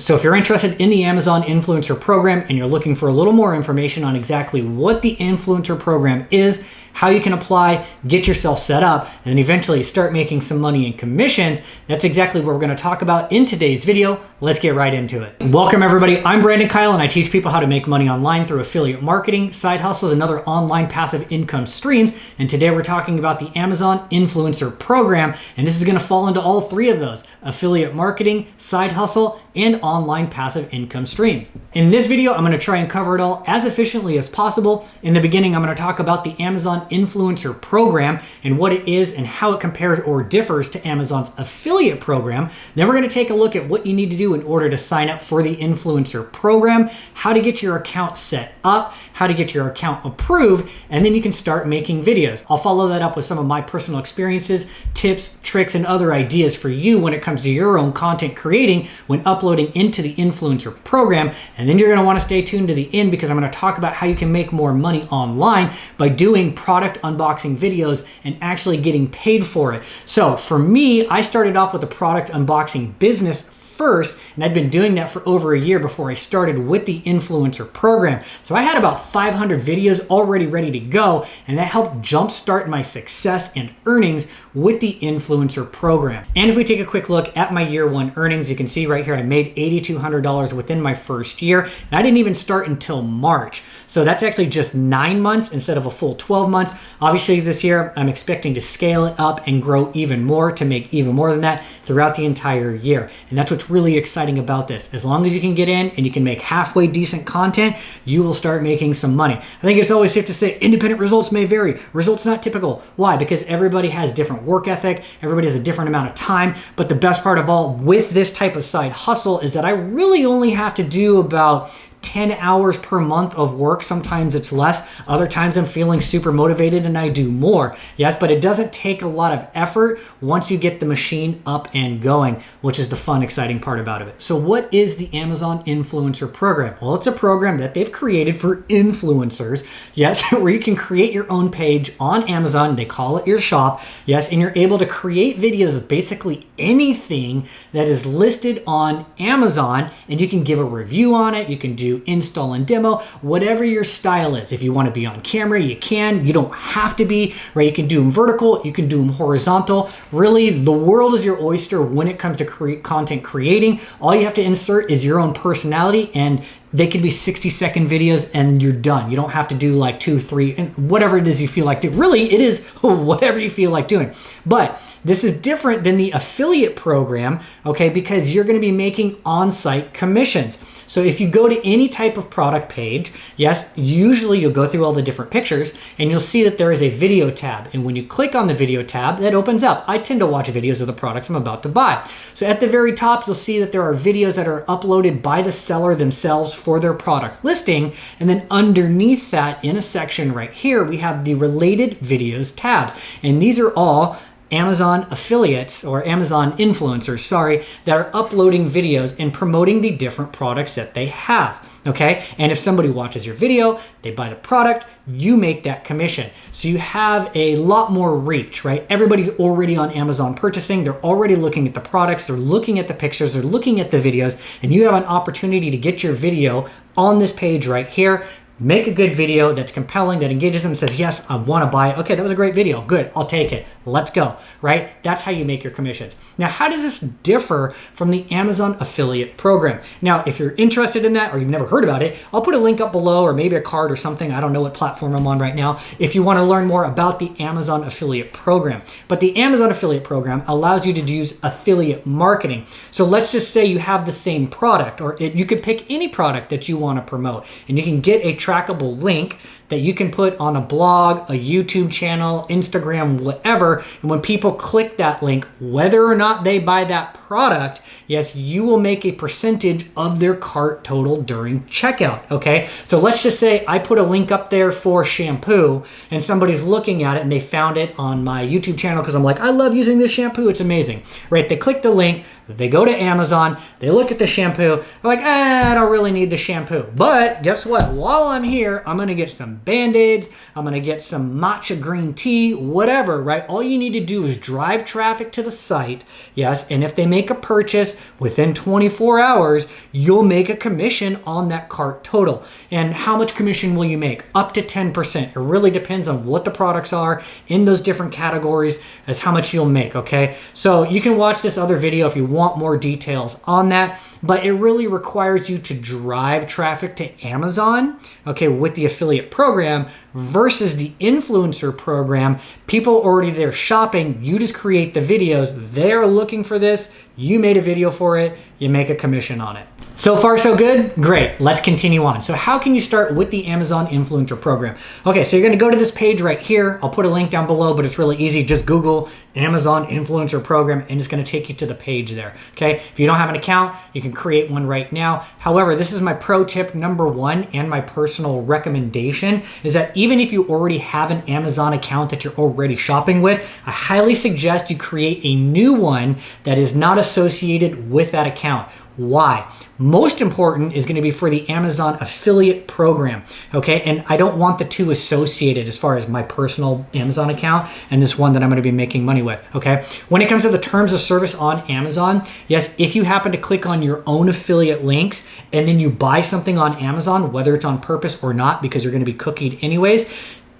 So if you're interested in the Amazon Influencer Program and you're looking for a little more information on exactly what the Influencer Program is, how you can apply, get yourself set up, and then eventually start making some money in commissions, that's exactly what we're going to talk about in today's video. Let's get right into it. Welcome everybody. I'm Brandon Kyle and I teach people how to make money online through affiliate marketing, side hustles, and other online passive income streams. And today we're talking about the Amazon Influencer Program, and this is going to fall into all three of those: affiliate marketing, side hustle, and online passive income stream. In this video, I'm going to try and cover it all as efficiently as possible. In the beginning, I'm going to talk about the Amazon Influencer Program and what it is and how it compares or differs to Amazon's affiliate program. Then we're going to take a look at what you need to do in order to sign up for the Influencer Program, how to get your account set up, how to get your account approved, and then you can start making videos. I'll follow that up with some of my personal experiences, tips, tricks, and other ideas for you when it comes to your own content creating when uploading into the Influencer Program. And then you're going to want to stay tuned to the end because I'm going to talk about how you can make more money online by doing product unboxing videos and actually getting paid for it. So for me, I started off with a product unboxing business first, and I'd been doing that for over a year before I started with the Influencer Program. So I had about 500 videos already ready to go, and that helped jumpstart my success and earnings with the Influencer Program. And if we take a quick look at my year one earnings, you can see right here I made $8,200 within my first year, and I didn't even start until March. So that's actually just 9 months instead of a full 12 months. Obviously this year I'm expecting to scale it up and grow even more to make even more than that throughout the entire year. And that's what's really exciting about this. As long as you can get in and you can make halfway decent content, you will start making some money. I think it's always safe to say independent results may vary. Results not typical. Why? Because everybody has different work ethic. Everybody has a different amount of time. But the best part of all with this type of side hustle is that I really only have to do about 10 hours per month of work. Sometimes it's less. Other times I'm feeling super motivated and I do more. Yes, but it doesn't take a lot of effort once you get the machine up and going, which is the fun, exciting part about it. So what is the Amazon Influencer Program? Well, it's a program that they've created for influencers. Yes, where you can create your own page on Amazon. They call it your shop. Yes, and you're able to create videos of basically anything that is listed on Amazon, and you can give a review on it. You can do install and demo, whatever your style is. If you want to be on camera, you can. You don't have to be, right? You can do them vertical, you can do them horizontal. Really, the world is your oyster when it comes to content creating. All you have to insert is your own personality, and they can be 60-second videos and you're done. You don't have to do like 2, 3, and whatever it is you feel like doing. Really, it is whatever you feel like doing. But this is different than the affiliate program, okay, because you're going to be making on-site commissions. So if you go to any type of product page, yes, usually you'll go through all the different pictures and you'll see that there is a video tab. And when you click on the video tab, that opens up. I tend to watch videos of the products I'm about to buy. So at the very top, you'll see that there are videos that are uploaded by the seller themselves for their product listing. And then underneath that, in a section right here, we have the related videos tabs. And these are all Amazon affiliates or Amazon influencers, sorry, that are uploading videos and promoting the different products that they have. Okay, and if somebody watches your video, they buy the product, you make that commission. So you have a lot more reach, right? Everybody's already on Amazon purchasing. They're already looking at the products. They're looking at the pictures. They're looking at the videos, and you have an opportunity to get your video on this page right here. Make a good video that's compelling, that engages them, says, yes, I want to buy it. Okay, that was a great video. Good, I'll take it. Let's go, right? That's how you make your commissions. Now, how does this differ from the Amazon affiliate program? Now, if you're interested in that or you've never heard about it, I'll put a link up below or maybe a card or something. I don't know what platform I'm on right now if you want to learn more about the Amazon affiliate program. But the Amazon affiliate program allows you to use affiliate marketing. So let's just say you have the same product, or you could pick any product that you want to promote, and you can get a trackable link that you can put on a blog, a YouTube channel, Instagram, whatever. And when people click that link, whether or not they buy that product, yes, you will make a percentage of their cart total during checkout, okay? So let's just say I put a link up there for shampoo and somebody's looking at it and they found it on my YouTube channel because I'm like, I love using this shampoo, it's amazing, right? They click the link, they go to Amazon, they look at the shampoo, they're like, I don't really need the shampoo. But guess what? While I'm here, I'm gonna get some Band-Aids, I'm going to get some matcha green tea, whatever, right? All you need to do is drive traffic to the site, yes, and if they make a purchase within 24 hours, you'll make a commission on that cart total. And how much commission will you make? Up to 10%. It really depends on what the products are in those different categories as how much you'll make, okay? So you can watch this other video if you want more details on that, but it really requires you to drive traffic to Amazon, okay, with the affiliate program versus the influencer program. People already there shopping, you just create the videos, they're looking for this, you made a video for it, you make a commission on it. So far, so good? Great. Let's continue on. So how can you start with the Amazon Influencer Program? Okay, so you're going to go to this page right here. I'll put a link down below, but it's really easy. Just Google Amazon Influencer Program, and it's going to take you to the page there. Okay, if you don't have an account, you can create one right now. However, this is my pro tip number one and my personal recommendation is that even if you already have an Amazon account that you're already shopping with, I highly suggest you create a new one that is not associated with that account. Why? Most important is going to be for the Amazon affiliate program, okay? And I don't want the two associated as far as my personal Amazon account and this one that I'm going to be making money with, okay? When it comes to the terms of service on Amazon, yes, if you happen to click on your own affiliate links and then you buy something on Amazon, whether it's on purpose or not, because you're going to be cookied anyways,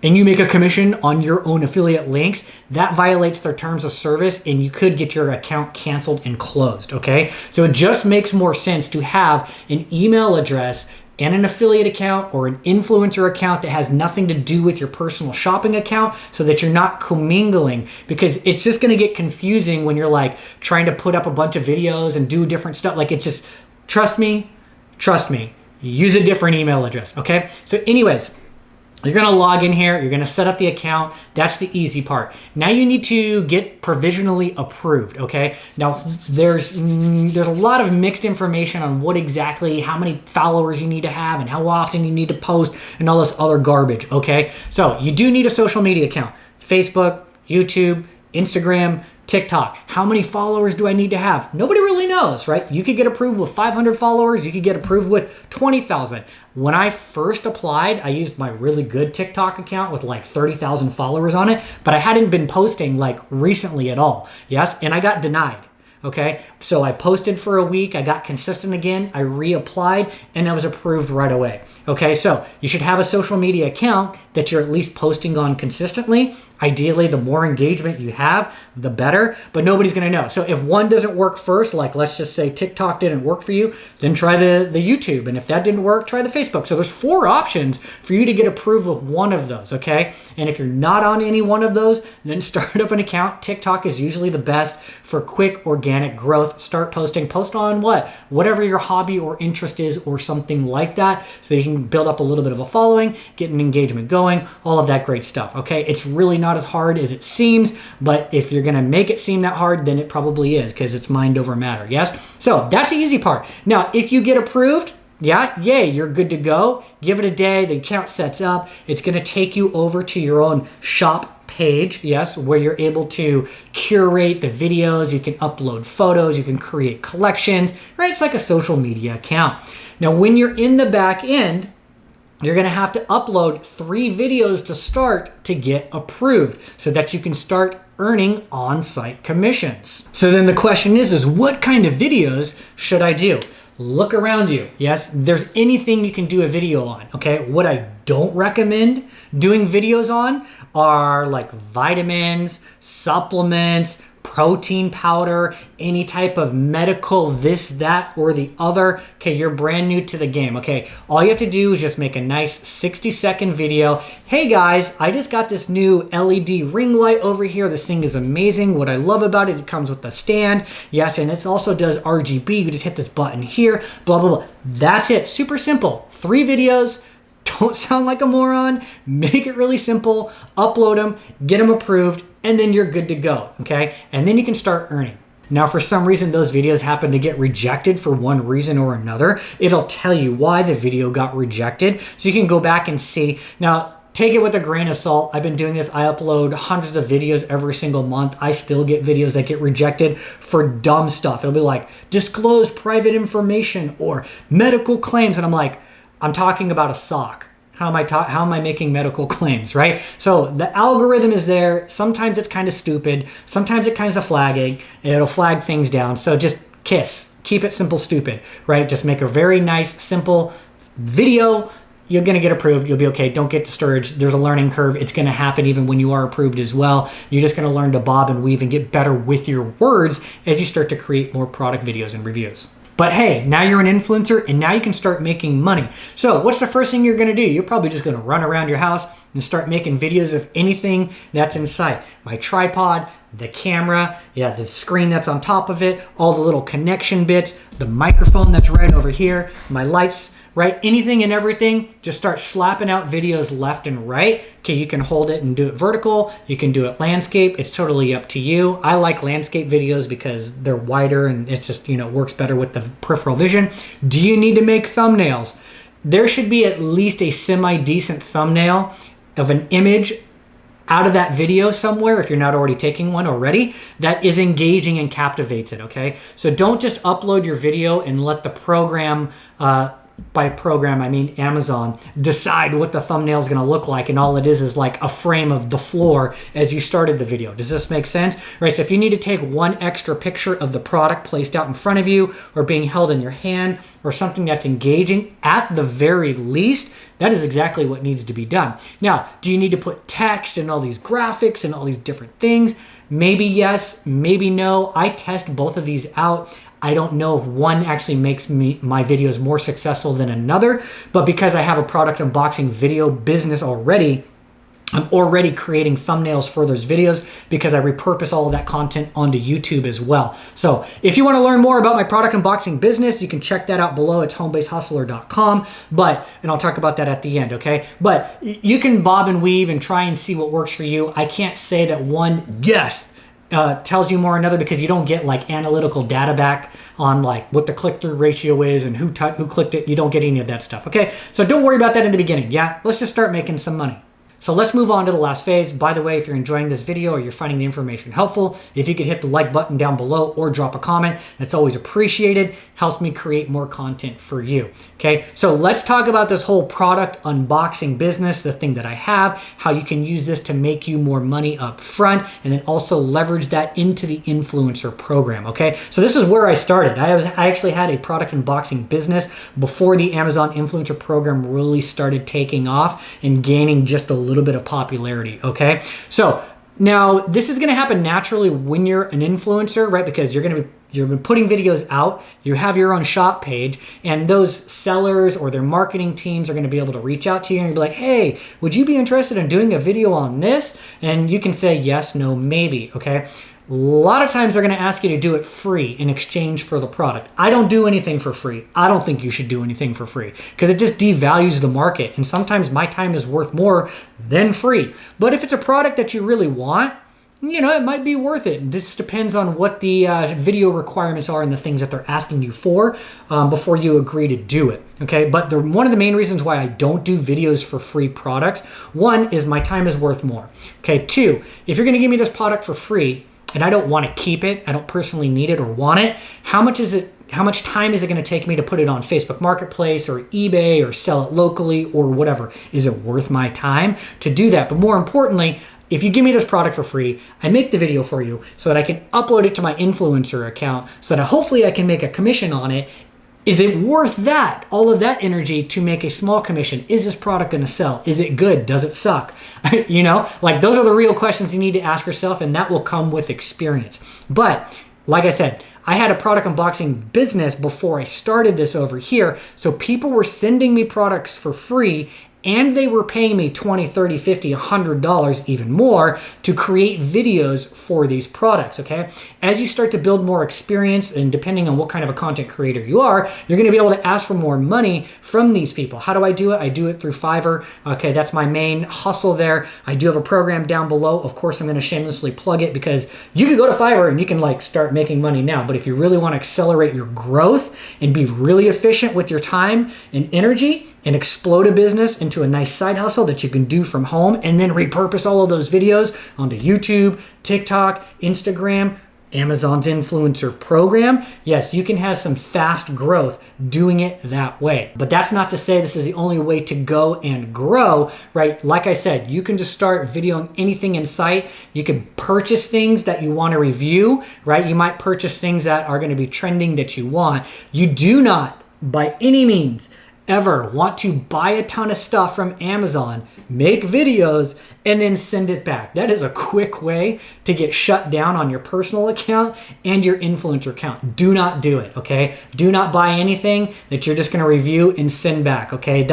and you make a commission on your own affiliate links, that violates their terms of service and you could get your account canceled and closed, okay? So it just makes more sense to have an email address and an affiliate account or an influencer account that has nothing to do with your personal shopping account so that you're not commingling, because it's just gonna get confusing when you're like trying to put up a bunch of videos and do different stuff. Like it's just, trust me, use a different email address, okay? So anyways, you're going to log in here. You're going to set up the account. That's the easy part. Now you need to get provisionally approved, okay? Now there's a lot of mixed information on what exactly, how many followers you need to have and how often you need to post and all this other garbage, okay? So you do need a social media account. Facebook, YouTube, Instagram, TikTok. How many followers do I need to have? Nobody really knows, right? You could get approved with 500 followers. You could get approved with 20,000. When I first applied, I used my really good TikTok account with like 30,000 followers on it, but I hadn't been posting like recently at all. Yes, and I got denied. Okay, so I posted for a week, I got consistent again, I reapplied, and I was approved right away. Okay, so you should have a social media account that you're at least posting on consistently. Ideally, the more engagement you have, the better, but nobody's gonna know. So if one doesn't work first, like let's just say TikTok didn't work for you, then try the YouTube. And if that didn't work, try the Facebook. So there's 4 options for you to get approved with one of those, okay? And if you're not on any one of those, then start up an account. TikTok is usually the best for quick organic growth. Start posting, post on whatever your hobby or interest is or something like that, so you can build up a little bit of a following, get an engagement going, all of that great stuff, okay? It's really not as hard as it seems, but if you're gonna make it seem that hard, then it probably is, because it's mind over matter, yes? So that's the easy part. Now, if you get approved, yeah, yay, you're good to go. Give it a day, the account sets up. It's gonna take you over to your own shop page, yes, where you're able to curate the videos, you can upload photos, you can create collections, right? It's like a social media account. Now, when you're in the back end, you're gonna have to upload 3 videos to start to get approved so that you can start earning on-site commissions. So then the question is what kind of videos should I do? Look around you. Yes, there's anything you can do a video on, okay? What I don't recommend doing videos on are like vitamins, supplements, protein powder, any type of medical this, that, or the other. Okay, you're brand new to the game, okay? All you have to do is just make a nice 60-second video. Hey guys, I just got this new LED ring light over here. This thing is amazing. What I love about it, it comes with the stand. Yes, and it also does RGB. You just hit this button here, blah, blah, blah. That's it, super simple. 3 videos. Don't sound like a moron. Make it really simple, upload them, get them approved, and then you're good to go, okay? And then you can start earning. Now, for some reason, those videos happen to get rejected for one reason or another. It'll tell you why the video got rejected, so you can go back and see. Now, take it with a grain of salt. I've been doing this. I upload hundreds of videos every single month. I still get videos that get rejected for dumb stuff. It'll be like, disclose private information or medical claims, and I'm like, I'm talking about a sock. How am I making medical claims, right? So the algorithm is there. Sometimes it's kind of stupid. Sometimes it kind of flagging. It'll flag things down. So just keep it simple, stupid, right? Just make a very nice, simple video. You're going to get approved. You'll be okay. Don't get discouraged. There's a learning curve. It's going to happen even when you are approved as well. You're just going to learn to bob and weave and get better with your words as you start to create more product videos and reviews. But hey, now you're an influencer and now you can start making money. So what's the first thing you're going to do? You're probably just going to run around your house and start making videos of anything that's in sight. My tripod, the camera, the screen that's on top of it, all the little connection bits, the microphone that's right over here, my lights, right? Anything and everything, just start slapping out videos left and right. Okay, you can hold it and do it vertical. You can do it landscape. It's totally up to you. I like landscape videos because they're wider and it's just, works better with the peripheral vision. Do you need to make thumbnails? There should be at least a semi-decent thumbnail of an image out of that video somewhere, if you're not already taking one already, that is engaging and captivates it, okay? So don't just upload your video and let the program, by program, I mean Amazon, decide what the thumbnail is going to look like, and all it is like a frame of the floor as you started the video. Does this make sense? Right, so if you need to take one extra picture of the product placed out in front of you or being held in your hand or something that's engaging, at the very least, that is exactly what needs to be done. Now, do you need to put text and all these graphics and all these different things? Maybe yes, maybe no. I test both of these out. I don't know if one actually makes my videos more successful than another, but because I have a product unboxing video business already, I'm already creating thumbnails for those videos because I repurpose all of that content onto YouTube as well. So if you want to learn more about my product unboxing business, you can check that out below. It's homebasedhustler.com, and I'll talk about that at the end, okay? But you can bob and weave and try and see what works for you. I can't say that one, tells you more than another because you don't get like analytical data back on like what the click-through ratio is and who clicked it. You don't get any of that stuff, okay? So don't worry about that in the beginning, Let's just start making some money. So let's move on to the last phase. By the way, if you're enjoying this video or you're finding the information helpful, if you could hit the like button down below or drop a comment, that's always appreciated. Helps me create more content for you. Okay, so let's talk about this whole product unboxing business, the thing that I have, how you can use this to make you more money up front, and then also leverage that into the influencer program. Okay, so this is where I started. I actually had a product unboxing business before the Amazon influencer program really started taking off and gaining just a little bit of popularity, okay? So now this is gonna happen naturally when you're an influencer, right? Because you're putting videos out, you have your own shop page, and those sellers or their marketing teams are gonna be able to reach out to you and be like, hey, would you be interested in doing a video on this? And you can say yes, no, maybe, okay? A lot of times they're going to ask you to do it free in exchange for the product. I don't do anything for free. I don't think you should do anything for free because it just devalues the market. And sometimes my time is worth more than free. But if it's a product that you really want, it might be worth it. This depends on what the video requirements are and the things that they're asking you for before you agree to do it. Okay, but one of the main reasons why I don't do videos for free products, one is my time is worth more. Okay, two, if you're going to give me this product for free, and I don't want to keep it, I don't personally need it or want it, how much time is it going to take me to put it on Facebook Marketplace or eBay or sell it locally or whatever? Is it worth my time to do that? But more importantly, if you give me this product for free, I make the video for you so that I can upload it to my influencer account so that hopefully I can make a commission on it. Is it worth that, all of that energy to make a small commission? Is this product going to sell? Is it good? Does it suck? Those are the real questions you need to ask yourself, and that will come with experience. But like I said, I had a product unboxing business before I started this over here. So people were sending me products for free and they were paying me $20, $30, $50, $100, even more to create videos for these products, okay? As you start to build more experience, and depending on what kind of a content creator you are, you're gonna be able to ask for more money from these people. How do I do it? I do it through Fiverr, okay? That's my main hustle there. I do have a program down below. Of course, I'm gonna shamelessly plug it because you can go to Fiverr and you can start making money now, but if you really wanna accelerate your growth and be really efficient with your time and energy, and explode a business into a nice side hustle that you can do from home and then repurpose all of those videos onto YouTube, TikTok, Instagram, Amazon's influencer program, yes, you can have some fast growth doing it that way. But that's not to say this is the only way to go and grow, right? Like I said, you can just start videoing anything in sight. You can purchase things that you want to review, right? You might purchase things that are going to be trending that you want. You do not, by any means, ever want to buy a ton of stuff from Amazon, make videos, and then send it back. That is a quick way to get shut down on your personal account and your influencer account. Do not do it, okay? Do not buy anything that you're just gonna review and send back, okay?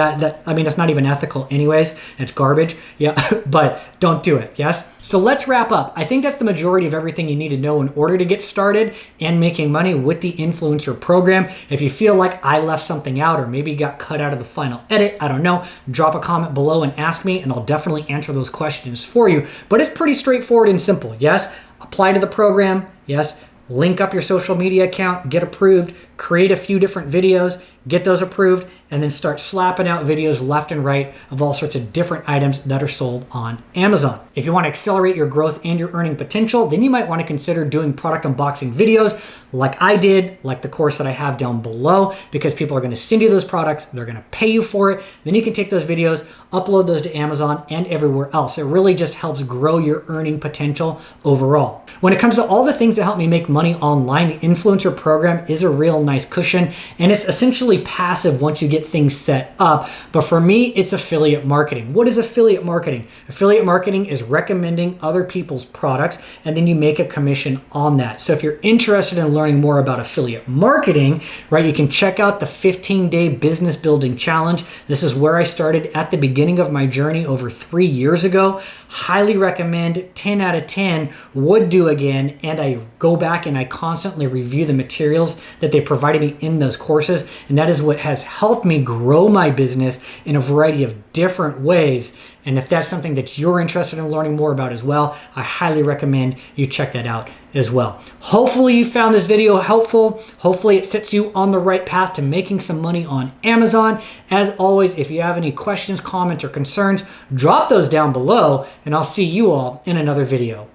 I mean, that's not even ethical anyways. It's garbage, yeah, but don't do it, yes? So let's wrap up. I think that's the majority of everything you need to know in order to get started and making money with the influencer program. If you feel like I left something out or maybe got cut out of the final edit, I don't know, drop a comment below and ask me and I'll definitely answer those questions for you. But it's pretty straightforward and simple, yes? Apply to the program, yes? Link up your social media account, get approved, create a few different videos, get those approved, and then start slapping out videos left and right of all sorts of different items that are sold on Amazon. If you want to accelerate your growth and your earning potential, then you might want to consider doing product unboxing videos like I did, like the course that I have down below, because people are going to send you those products, they're going to pay you for it, then you can take those videos, upload those to Amazon and everywhere else. It really just helps grow your earning potential overall. When it comes to all the things that help me make money online, the influencer program is a real nice cushion, and it's essentially passive once you get things set up. But for me, it's affiliate marketing. What is affiliate marketing? Affiliate marketing is recommending other people's products, and then you make a commission on that. So if you're interested in learning more about affiliate marketing, right, you can check out the 15-day business building challenge. This is where I started at the beginning of my journey over 3 years ago. Highly recommend, 10 out of 10, would do again, and I go back and I constantly review the materials that they provided me in those courses, and that is what has helped me grow my business in a variety of different ways. And if that's something that you're interested in learning more about as well, I highly recommend you check that out as well. Hopefully you found this video helpful. Hopefully it sets you on the right path to making some money on Amazon. As always, if you have any questions, comments, or concerns, drop those down below, and I'll see you all in another video.